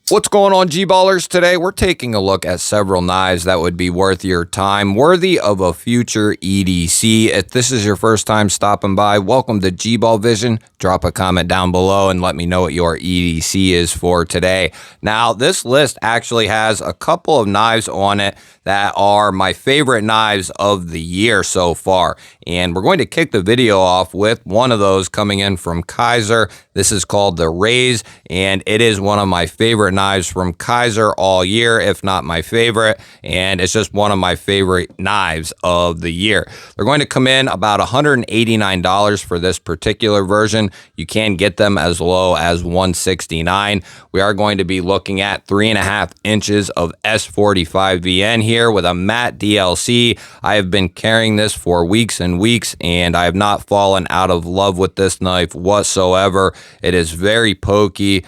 What's going on, G-Ballers? Today, we're taking a look at several knives that would be worth your time, worthy of a future EDC. If this is your first time stopping by, welcome to GBall Vision. Drop a comment down below and let me know what your EDC is for today. Now, this list actually has a couple of knives on it that are my favorite knives of the year so far. And we're going to kick the video off with one of those coming in from Kizer. This is called the Raise, and it is one of my favorite knives from Kizer all year, if not my favorite, and it's just one of my favorite knives of the year. They're going to come in about $189 for this particular version. You can get them as low as $169. We are going to be looking at 3.5 inches of S45 VN here with a matte DLC. I have been carrying this for weeks and weeks, and I have not fallen out of love with this knife whatsoever. It is very pokey.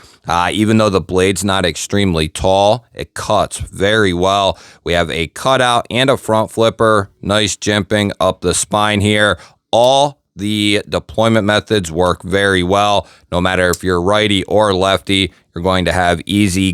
Even though the blade's not extremely tall, it cuts very well. We have a cutout and a front flipper, nice jimping up the spine here. All the deployment methods work very well. No matter if you're righty or lefty, you're going to have easy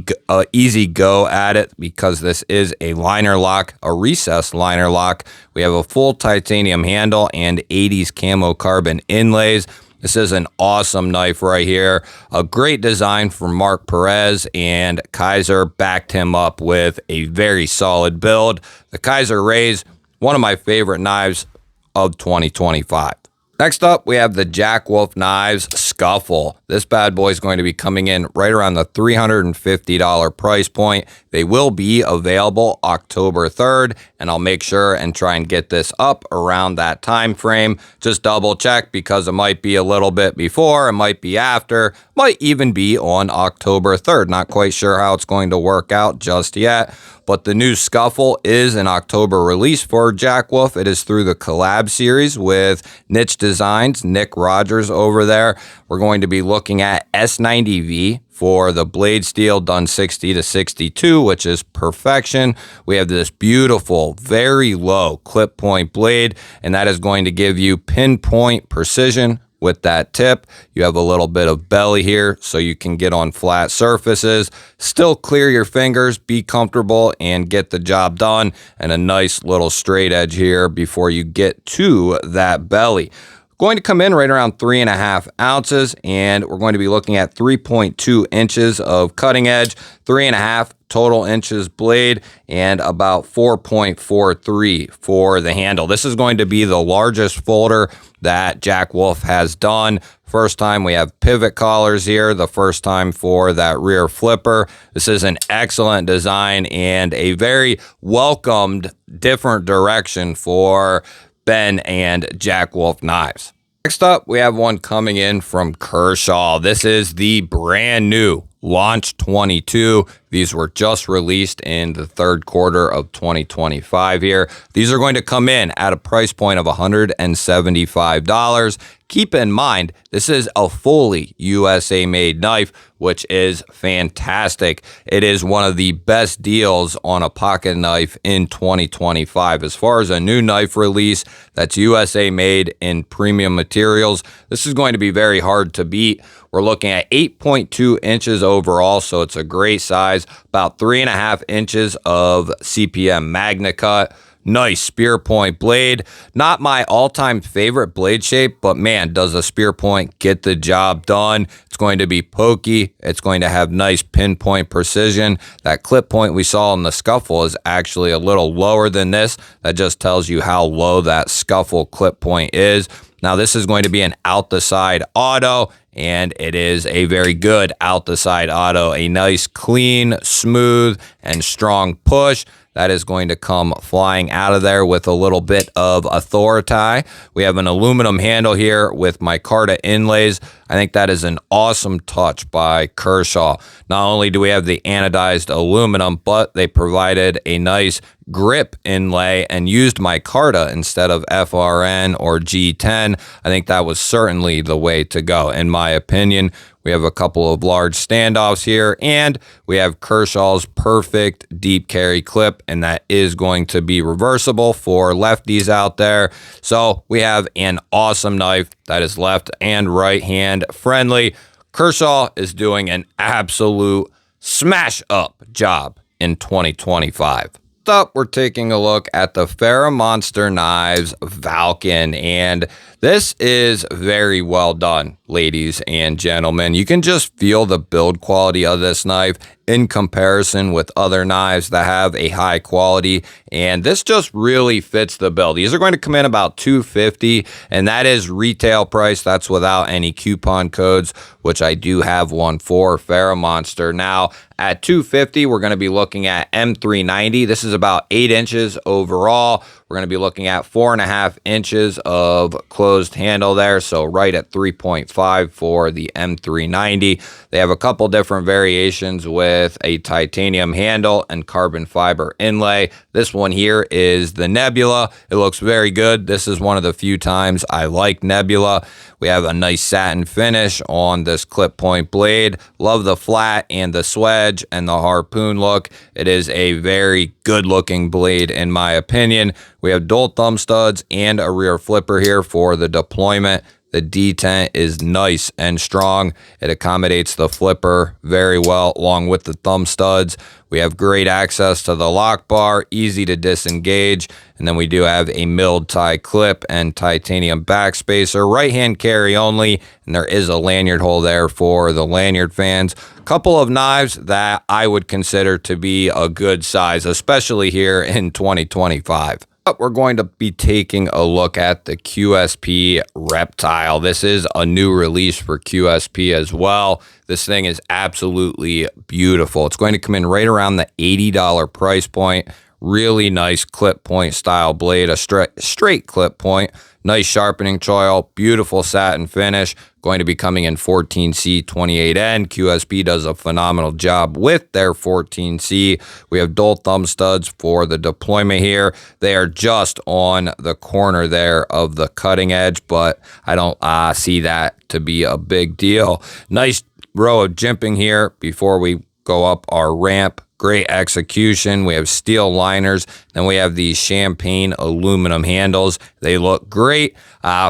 go at it because this is a liner lock, a recessed liner lock. We have a full titanium handle and 80s camo carbon inlays. This is an awesome knife right here. A great design from Mark Perez, and Kizer backed him up with a very solid build. The Kizer Raise, one of my favorite knives of 2025. Next up, we have the Jack Wolf Knives Scuffle. This bad boy is going to be coming in right around the $350 price point. They will be available October 3rd, and I'll make sure and try and get this up around that time frame. Just double check because it might be a little bit before, it might be after, might even be on October 3rd. Not quite sure how it's going to work out just yet. But the new Scuffle is an October release for Jack Wolf. It is through the collab series with Niche Designs, Nick Rogers over there. We're going to be looking at S90V for the blade steel done 60 to 62, which is perfection. We have this beautiful, very low clip point blade, and that is going to give you pinpoint precision. With that tip, you have a little bit of belly here so you can get on flat surfaces, still clear your fingers, be comfortable, and get the job done. And a nice little straight edge here before you get to that belly. Going to come in right around 3.5 ounces, and we're going to be looking at 3.2 inches of cutting edge, 3.5 total inches blade, and about 4.43 for the handle. This is going to be the largest folder that Jack Wolf has done. First time we have pivot collars here, the first time for that rear flipper. This is an excellent design and a very welcomed different direction for Ben and Jack Wolf knives. Next up, we have one coming in from Kershaw. This is the brand new Launch 22. These were just released in the third quarter of 2025 here. These are going to come in at a price point of $175. Keep in mind, this is a fully USA made knife, which is fantastic. It is one of the best deals on a pocket knife in 2025. As far as a new knife release that's USA made in premium materials, this is going to be very hard to beat. We're looking at 8.2 inches overall, so it's a great size. About 3.5 inches of CPM Magna Cut. Nice spear point blade. Not my all-time favorite blade shape, but man, does a spear point get the job done. It's going to be pokey. It's going to have nice pinpoint precision. That clip point we saw in the Scuffle is actually a little lower than this. That just tells you how low that Scuffle clip point is. Now, this is going to be an out-the-side auto, and it is a very good out-the-side auto. A nice, clean, smooth, and strong push. That is going to come flying out of there with a little bit of authority. We have an aluminum handle here with micarta inlays. I think that is an awesome touch by Kershaw. Not only do we have the anodized aluminum, but they provided a nice grip inlay and used micarta instead of FRN or G10. I think that was certainly the way to go, in my opinion. We have a couple of large standoffs here, and we have Kershaw's perfect deep carry clip, and that is going to be reversible for lefties out there. So we have an awesome knife that is left and right hand friendly. Kershaw is doing an absolute smash up job in 2025. Up, we're taking a look at the Farrah Monster Knives Falcon, and this is very well done, ladies and gentlemen. You can just feel the build quality of this knife in comparison with other knives that have a high quality, and this just really fits the bill. These are going to come in about $250, and that is retail price. That's without any coupon codes, which I do have one for Farrah Monster. Now, at $250, we're going to be looking at M390. This is about 8 inches overall. We're going to be looking at 4.5 inches of closed handle there, so right at 3.5 for the M390. They have a couple different variations with a titanium handle and carbon fiber inlay. This one here is the Nebula. It looks very good. This is one of the few times I like Nebula. We have a nice satin finish on this clip point blade. Love the flat and the swedge and the harpoon look. It is a very good looking blade in my opinion. We have dual thumb studs and a rear flipper here for the deployment. The detent is nice and strong. It accommodates the flipper very well along with the thumb studs. We have great access to the lock bar, easy to disengage. And then we do have a milled tie clip and titanium backspacer, right hand carry only. And there is a lanyard hole there for the lanyard fans. Couple of knives that I would consider to be a good size, especially here in 2025. We're going to be taking a look at the QSP Reptile. This is a new release for QSP as well. This thing is absolutely beautiful. It's going to come in right around the $80 price point. Really nice clip point style blade, a straight clip point, nice sharpening choil, beautiful satin finish. Going to be coming in 14C 28N. QSP does a phenomenal job with their 14C. We have dual thumb studs for the deployment here. They are just on the corner there of the cutting edge, but I don't see that to be a big deal. Nice row of jimping here before we go up our ramp. Great execution. We have steel liners. Then we have these champagne aluminum handles. They look great.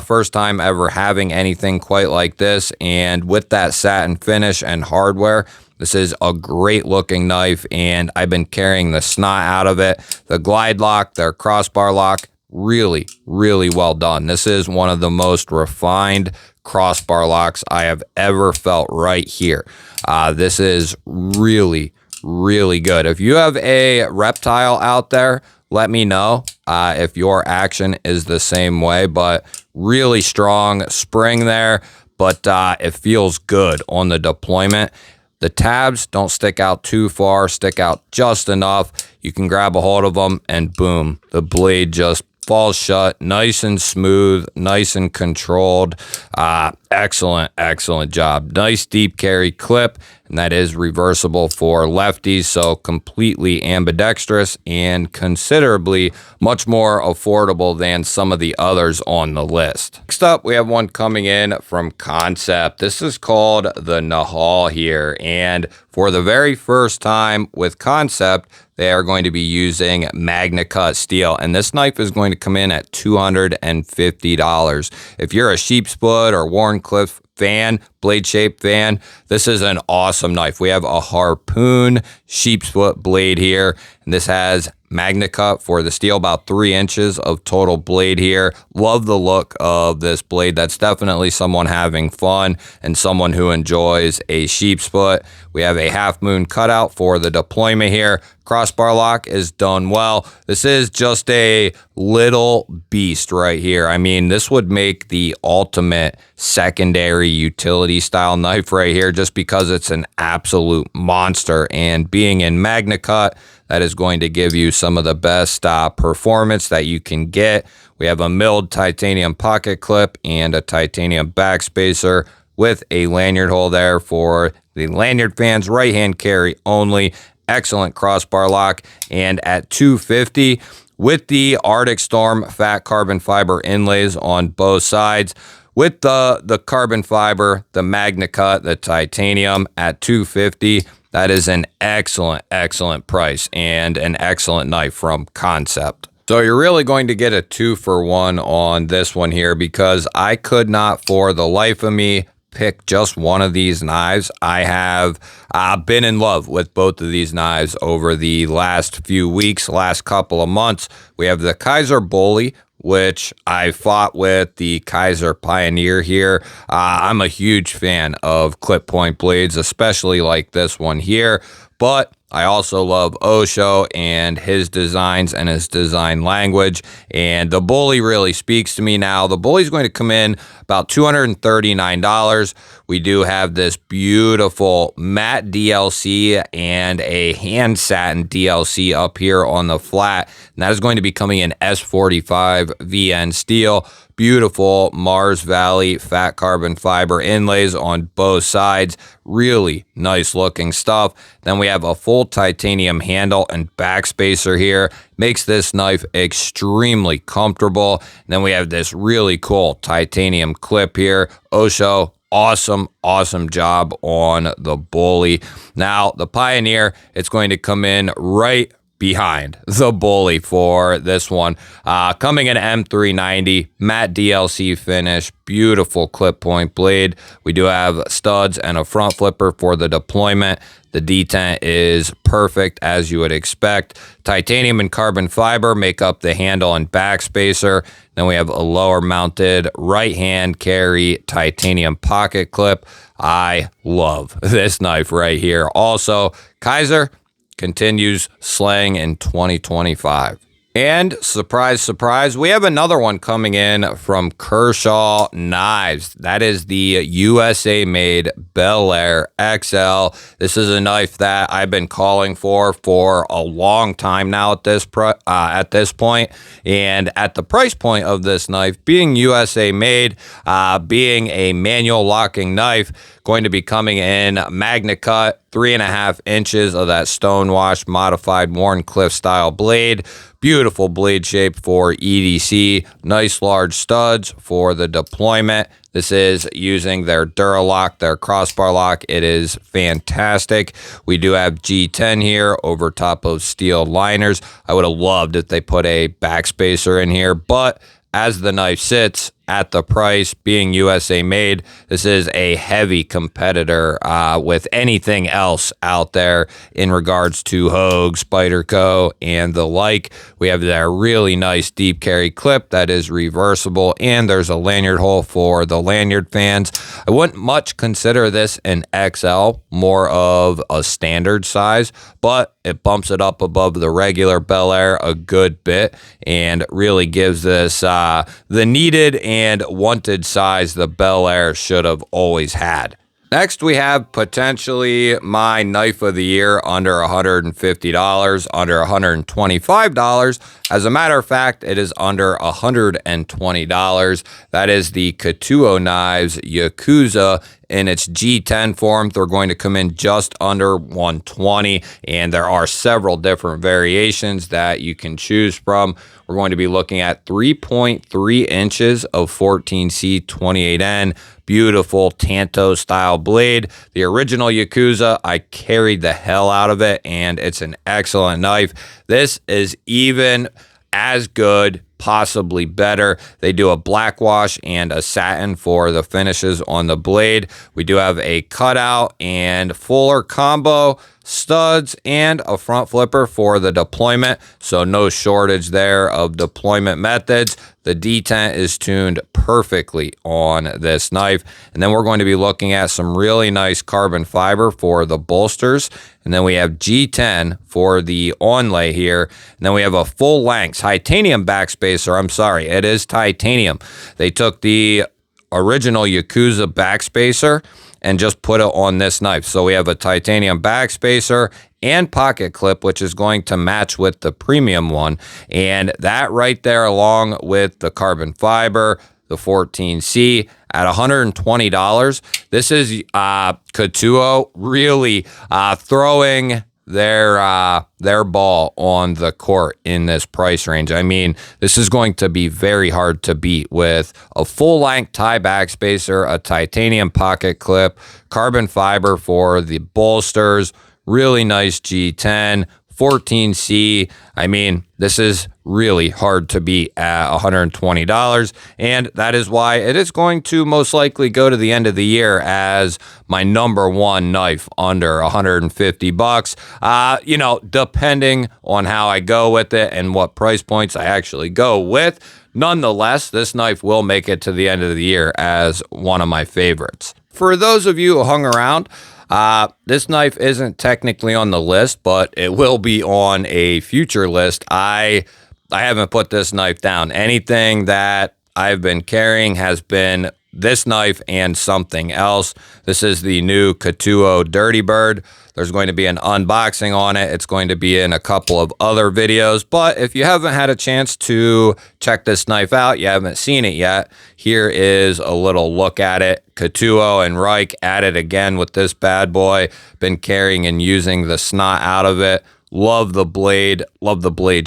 First time ever having anything quite like this. And with that satin finish and hardware, this is a great looking knife. And I've been carrying the snot out of it. The glide lock, their crossbar lock, really, really well done. This is one of the most refined crossbar locks I have ever felt right here. This is really good. If you have a Reptile out there, let me know if your action is the same way, but really strong spring there, but it feels good on the deployment. The tabs don't stick out too far, stick out just enough. You can grab a hold of them and boom, the blade just falls shut, nice and smooth, nice and controlled. Excellent job. Nice deep carry clip, and that is reversible for lefties, so completely ambidextrous and considerably much more affordable than some of the others on the list. Next up, we have one coming in from Concept. This is called the Nahal here, and for the very first time with Concept, they are going to be using MagnaCut steel, and this knife is going to come in at $250. If you're a Sheepsfoot or Wharncliffe fan, blade shape fan, this is an awesome knife. We have a harpoon sheepsfoot blade here, and this has MagnaCut for the steel, about 3 inches of total blade here. Love the look of this blade. That's definitely someone having fun and someone who enjoys a sheepsfoot. We have a half moon cutout for the deployment here. Crossbar lock is done well. This is just a little beast right here. I mean, this would make the ultimate secondary utility style knife right here, just because it's an absolute monster. And being in MagnaCut, that is going to give you some of the best performance that you can get. We have a milled titanium pocket clip and a titanium backspacer with a lanyard hole there for the lanyard fans, right hand carry only. Excellent crossbar lock, and at $250 with the Arctic Storm fat carbon fiber inlays on both sides. With the carbon fiber, the MagnaCut, the titanium at $250. That is an excellent price and an excellent knife from Concept. So you're really going to get a 2-for-1 on this one here, because I could not for the life of me pick just one of these knives, I have been in love with both of these knives over the last few weeks, last couple of months. We have the Kaiser Bully, which I fought with the Kaiser Pioneer here. I'm a huge fan of clip point blades, especially like this one here, but I also love Osho and his designs and his design language, and the Bully really speaks to me now. The Bully's going to come in about $239. We do have this beautiful matte DLC and a hand satin DLC up here on the flat, and that is going to be coming in S45 VN steel. Beautiful Mars Valley fat carbon fiber inlays on both sides. Really nice looking stuff. Then we have a full titanium handle and backspacer here. Makes this knife extremely comfortable. And then we have this really cool titanium clip here. Osho, awesome job on the Bully. Now the Pioneer, it's going to come in right behind the Bully for this one. Coming in M390, matte DLC finish, beautiful clip point blade. We do have studs and a front flipper for the deployment. The detent is perfect as you would expect. Titanium and carbon fiber make up the handle and backspacer. Then we have a lower mounted right hand carry titanium pocket clip. I love this knife right here. Also, Kaiser continues slaying in 2025. And surprise, surprise, we have another one coming in from Kershaw Knives. That is the USA-made Bel Air XL. This is a knife that I've been calling for a long time now at this point. And at the price point of this knife, being USA-made, being a manual locking knife, going to be coming in Magna Cut, 3.5 inches of that stonewashed modified Warncliffe style blade. Beautiful blade shape for EDC. Nice large studs for the deployment. This is using their Duralock, their crossbar lock. It is fantastic. We do have G10 here over top of steel liners. I would have loved if they put a backspacer in here, but as the knife sits at the price, being USA made, this is a heavy competitor with anything else out there in regards to Hogue, Spyderco, and the like. We have that really nice deep carry clip that is reversible, and there's a lanyard hole for the lanyard fans. I wouldn't much consider this an XL, more of a standard size, but it bumps it up above the regular Bel Air a good bit and really gives this the needed and wanted size the Bel Air should have always had. Next, we have potentially my knife of the year under $150, under $125. As a matter of fact, it is under $120. That is the Katuo Knives Yakuza in its G10 form. They're going to come in just under $120, and there are several different variations that you can choose from. We're going to be looking at 3.3 inches of 14C 28N. Beautiful Tanto style blade. The original Yakuza, I carried the hell out of it, and it's an excellent knife. This is even as good, possibly better. They do a black wash and a satin for the finishes on the blade. We do have a cutout and fuller combo, studs, and a front flipper for the deployment, so no shortage there of deployment methods. The detent is tuned perfectly on this knife. And then we're going to be looking at some really nice carbon fiber for the bolsters. And then we have G10 for the onlay here. And then we have a full length titanium backspacer. I'm sorry, it is titanium. They took the original Yakuza backspacer and just put it on this knife. So we have a titanium backspacer and pocket clip, which is going to match with the premium one. And that right there, along with the carbon fiber, the 14C at $120. This is Katuo really throwing their ball on the court in this price range. I mean, this is going to be very hard to beat with a full-length tie backspacer, a titanium pocket clip, carbon fiber for the bolsters, really nice G10, 14C. I mean, this is really hard to beat at $120, and that is why it is going to most likely go to the end of the year as my number one knife under 150 bucks. You know, depending on how I go with it and what price points I actually go with. Nonetheless, this knife will make it to the end of the year as one of my favorites. For those of you who hung around, this knife isn't technically on the list, but it will be on a future list. I haven't put this knife down. Anything that I've been carrying has been this knife and something else. This is the new Katuo Dirty Bird. There's going to be an unboxing on it. It's going to be in a couple of other videos. But if you haven't had a chance to check this knife out, you haven't seen it yet, here is a little look at it. Katuo and Reich at it again with this bad boy. Been carrying and using the snot out of it. Love the blade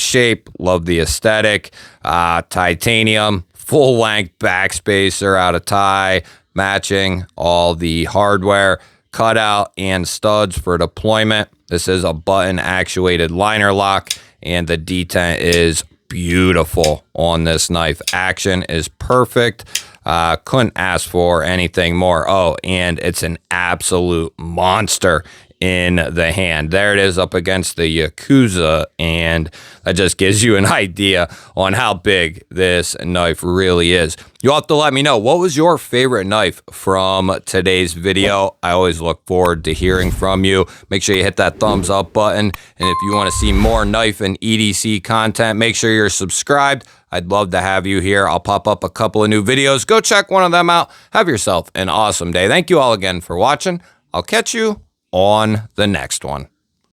shape, love the aesthetic. Titanium, full length backspacer out of tie, matching all the hardware, cutout and studs for deployment. This is a button actuated liner lock, and the detent is beautiful on this knife. Action is perfect. Couldn't ask for anything more. Oh, and it's an absolute monster in the hand. There it is up against the Yakuza, and that just gives you an idea on how big this knife really is. You'll have to let me know, what was your favorite knife from today's video? I always look forward to hearing from you. Make sure you hit that thumbs up button, and if you want to see more knife and EDC content, make sure you're subscribed. I'd love to have you here. I'll pop up a couple of new videos. Go check one of them out. Have yourself an awesome day. Thank you all again for watching. I'll catch you on the next one.